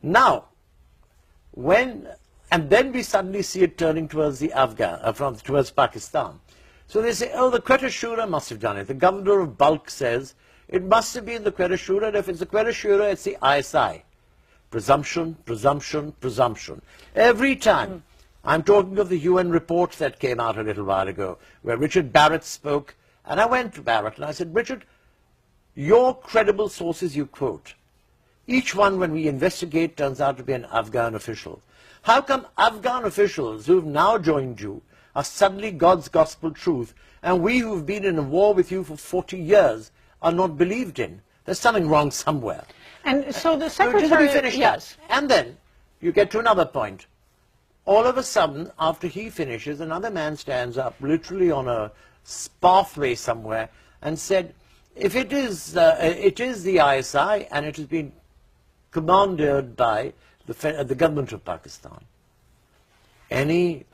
Now, and then we suddenly see it turning towards the towards Pakistan. So they say, oh, the Quetta Shura must have done it. The governor of Balkh says it must have been the Quetta Shura, and if it's the Quetta Shura, it's the ISI. Presumption, presumption, presumption. Every time. I'm talking of the UN report that came out a little while ago, where Richard Barrett spoke, and I went to Barrett and I said, Richard, your credible sources you quote, each one when we investigate turns out to be an Afghan official. How come Afghan officials who've now joined you are suddenly God's gospel truth, and we who've been in a war with you for 40 years are not believed in? There's something wrong somewhere. And so the Secretary... Just let me finish yes. that. And then you get to another point. All of a sudden, after he finishes, another man stands up, literally on a pathway somewhere, and said, if it is the ISI, and it has been commanded by the government of Pakistan, any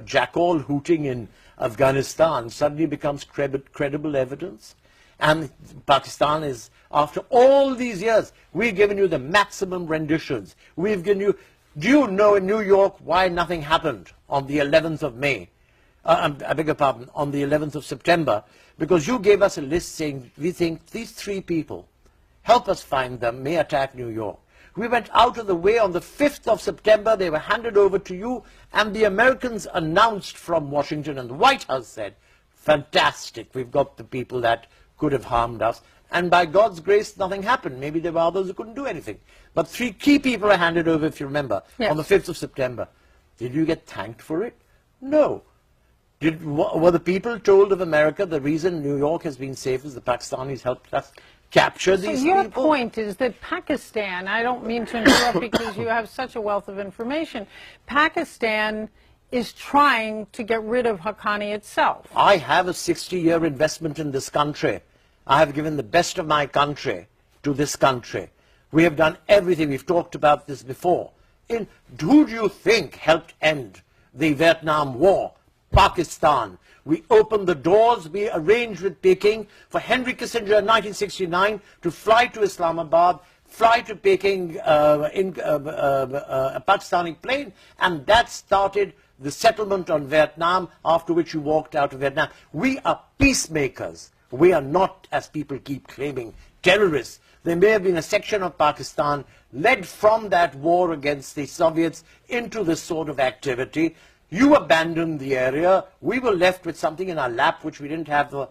jackal hooting in Afghanistan suddenly becomes credible evidence. And Pakistan is, after all these years, we've given you the maximum renditions. We've given you, do you know in New York why nothing happened on the 11th of May? I beg your pardon, on the 11th of September? Because you gave us a list saying, we think these 3 people, help us find them, may attack New York. We went out of the way on the 5th of September, they were handed over to you, and the Americans announced from Washington, and the White House said, fantastic, we've got the people that could have harmed us, and by God's grace nothing happened. Maybe there were others who couldn't do anything. But 3 key people were handed over, if you remember, yes, on the 5th of September. Did you get thanked for it? No. Were the people told of America the reason New York has been safe is the Pakistanis helped us capture these people? So your point is that Pakistan, I don't mean to interrupt because you have such a wealth of information, Pakistan is trying to get rid of Haqqani itself. I have a 60-year investment in this country. I have given the best of my country to this country. We have done everything. We've talked about this before. Who do you think helped end the Vietnam War? Pakistan. We opened the doors. We arranged with Peking for Henry Kissinger in 1969 to fly to Islamabad, fly to Peking in a Pakistani plane, and that started the settlement on Vietnam, after which you walked out of Vietnam. We are peacemakers. We are not, as people keep claiming, terrorists. There may have been a section of Pakistan led from that war against the Soviets into this sort of activity. You abandoned the area. We were left with something in our lap which we didn't have the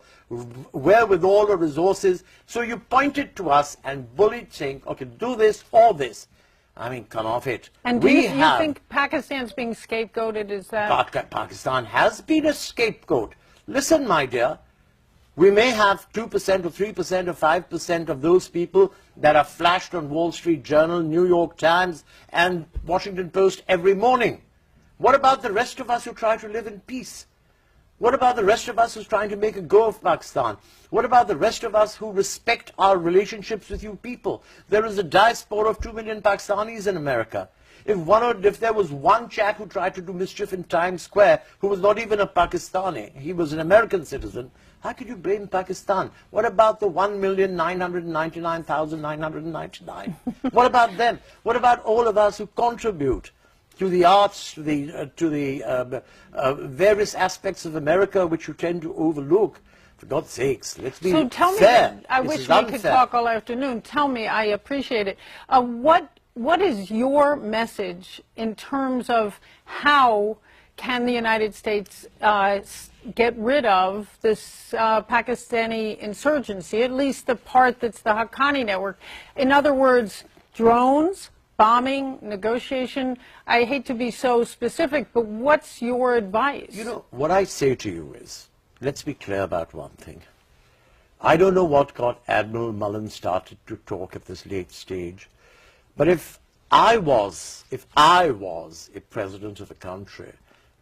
wherewithal or resources. So you pointed to us and bullied, saying, okay, do this or this. I mean, come off it. And do you think Pakistan's being scapegoated? Is that... Pakistan has been a scapegoat. Listen, my dear, we may have 2% or 3% or 5% of those people that are flashed on Wall Street Journal, New York Times, and Washington Post every morning. What about the rest of us who try to live in peace? What about the rest of us who's trying to make a go of Pakistan? What about the rest of us who respect our relationships with you people? There is a diaspora of 2 million Pakistanis in America. If there was one chap who tried to do mischief in Times Square who was not even a Pakistani, he was an American citizen, how could you blame Pakistan? What about the 1,999,999? What about them? What about all of us who contribute to the arts, to the various aspects of America which you tend to overlook? For God's sakes, let's be fair. So tell me, I wish we could talk all afternoon. Tell me, I appreciate it. What is your message in terms of how can the United States get rid of this Pakistani insurgency, at least the part that's the Haqqani network? In other words, drones, bombing, negotiation. I hate to be so specific, but what's your advice? You know, what I say to you is, let's be clear about one thing. I don't know what got Admiral Mullen started to talk at this late stage, but if I was a president of a country,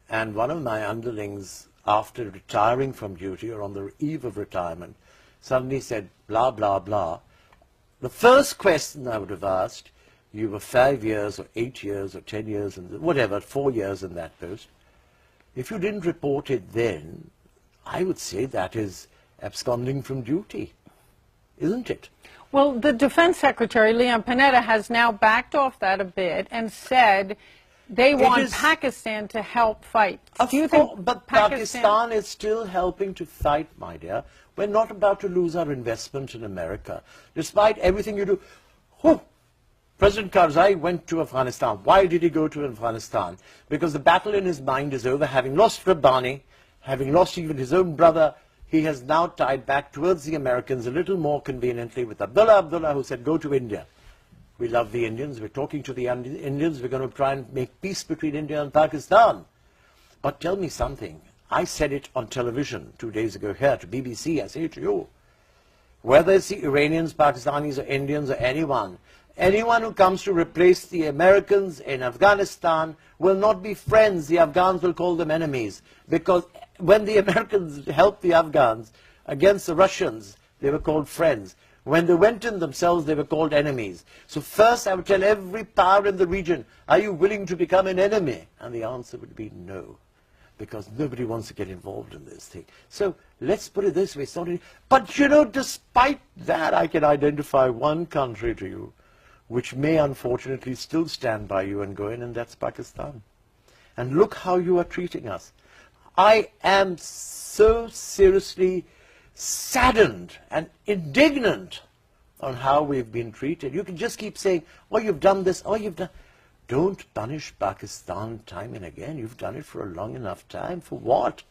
and one of my underlings, after retiring from duty or on the eve of retirement, suddenly said, blah, blah, blah, the first question I would have asked, you were 5 years or 8 years or 10 years, and whatever, 4 years in that post. If you didn't report it then, I would say that is absconding from duty. isn't it? Well, the Defense Secretary, Leon Panetta, has now backed off that a bit and said they want Pakistan to help fight. Do you think but Pakistan is still helping to fight, my dear. We're not about to lose our investment in America. Despite everything you do. Whew, President Karzai went to Afghanistan. Why did he go to Afghanistan? Because the battle in his mind is over. Having lost Rabbani, having lost even his own brother, he has now tied back towards the Americans a little more conveniently with Abdullah, who said, go to India. We love the Indians. We're talking to the Indians. We're going to try and make peace between India and Pakistan. But tell me something. I said it on television 2 days ago here to BBC. I say it to you. Whether it's the Iranians, Pakistanis, or Indians, or anyone who comes to replace the Americans in Afghanistan will not be friends. The Afghans will call them enemies. Because when the Americans helped the Afghans against the Russians, they were called friends. When they went in themselves, they were called enemies. So first I would tell every power in the region, are you willing to become an enemy? And the answer would be no. Because nobody wants to get involved in this thing. So let's put it this way. It's not but you know, despite that, I can identify one country to you which may unfortunately still stand by you and go in, and that's Pakistan. And look how you are treating us. I am so seriously saddened and indignant on how we've been treated. You can just keep saying, oh, you've done this, oh, you've done... Don't punish Pakistan time and again. You've done it for a long enough time. For what?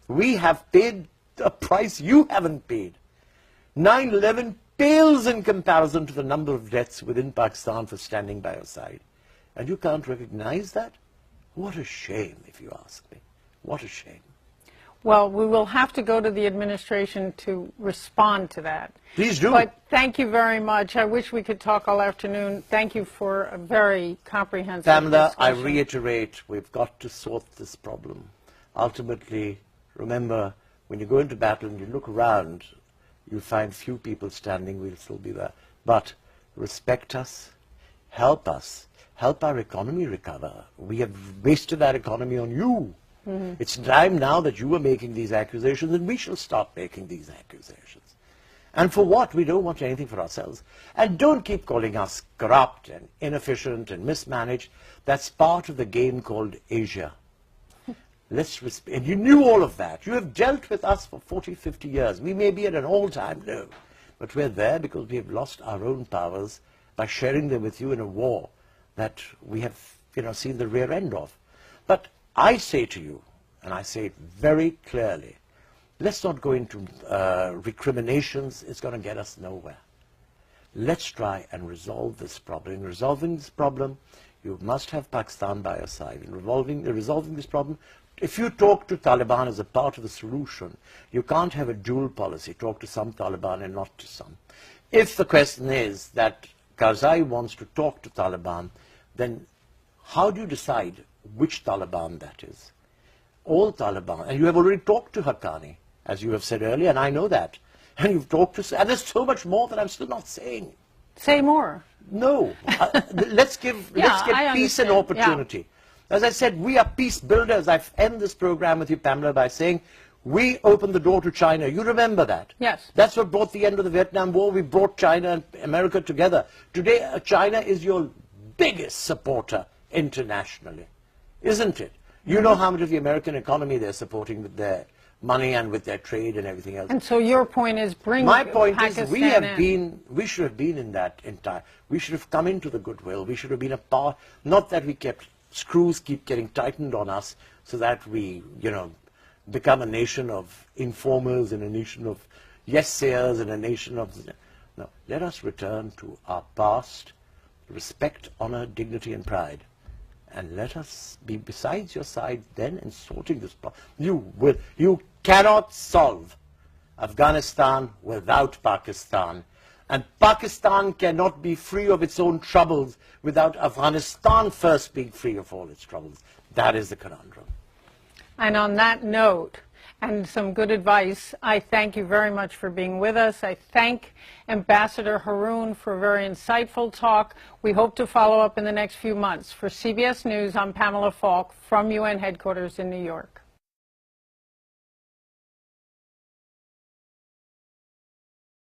We have paid a price you haven't paid. 9/11 pales in comparison to the number of deaths within Pakistan for standing by your side. And you can't recognize that? What a shame, if you ask me. What a shame. Well, we will have to go to the administration to respond to that. Please do. But thank you very much. I wish we could talk all afternoon. Thank you for a very comprehensive Pamela, discussion. I reiterate, we've got to sort this problem. Ultimately, remember, when you go into battle and you look around, you'll find few people standing, we'll still be there. But respect us, help our economy recover. We have wasted our economy on you. Mm-hmm. It's time now that you are making these accusations, and we shall stop making these accusations. And for what? We don't want anything for ourselves. And don't keep calling us corrupt and inefficient and mismanaged. That's part of the game called Asia. And you knew all of that. You have dealt with us for 40, 50 years. We may be at an all-time low, but we're there because we have lost our own powers by sharing them with you in a war that we have, seen the rear end of. But I say to you, and I say it very clearly, let's not go into recriminations. It's going to get us nowhere. Let's try and resolve this problem. In resolving this problem, you must have Pakistan by your side. In resolving this problem, if you talk to Taliban as a part of the solution, you can't have a dual policy, talk to some Taliban and not to some. If the question is that Karzai wants to talk to Taliban, then how do you decide which Taliban that is? All Taliban. And you have already talked to Haqqani, as you have said earlier, and I know that. And you've talked to... And there's so much more that I'm still not saying. Say more. No. Let's get peace and opportunity. Yeah. As I said, we are peace builders. I end this program with you, Pamela, by saying we opened the door to China. You remember that? Yes. That's what brought the end of the Vietnam War. We brought China and America together. Today, China is your biggest supporter internationally, isn't it? You know how much of the American economy they're supporting with their money and with their trade and everything else. And so your point is bring My point Pakistan is we should have been in that entire, we should have come into the goodwill. We should have been a part, not that we kept, screws keep getting tightened on us so that we, become a nation of informers and a nation of yes-sayers and a nation of... No, let us return to our past, respect, honor, dignity and pride. And let us be besides your side then in sorting this problem. You cannot solve Afghanistan without Pakistan. And Pakistan cannot be free of its own troubles without Afghanistan first being free of all its troubles. That is the conundrum. And on that note, and some good advice, I thank you very much for being with us. I thank Ambassador Haroon for a very insightful talk. We hope to follow up in the next few months. For CBS News, I'm Pamela Falk from UN headquarters in New York.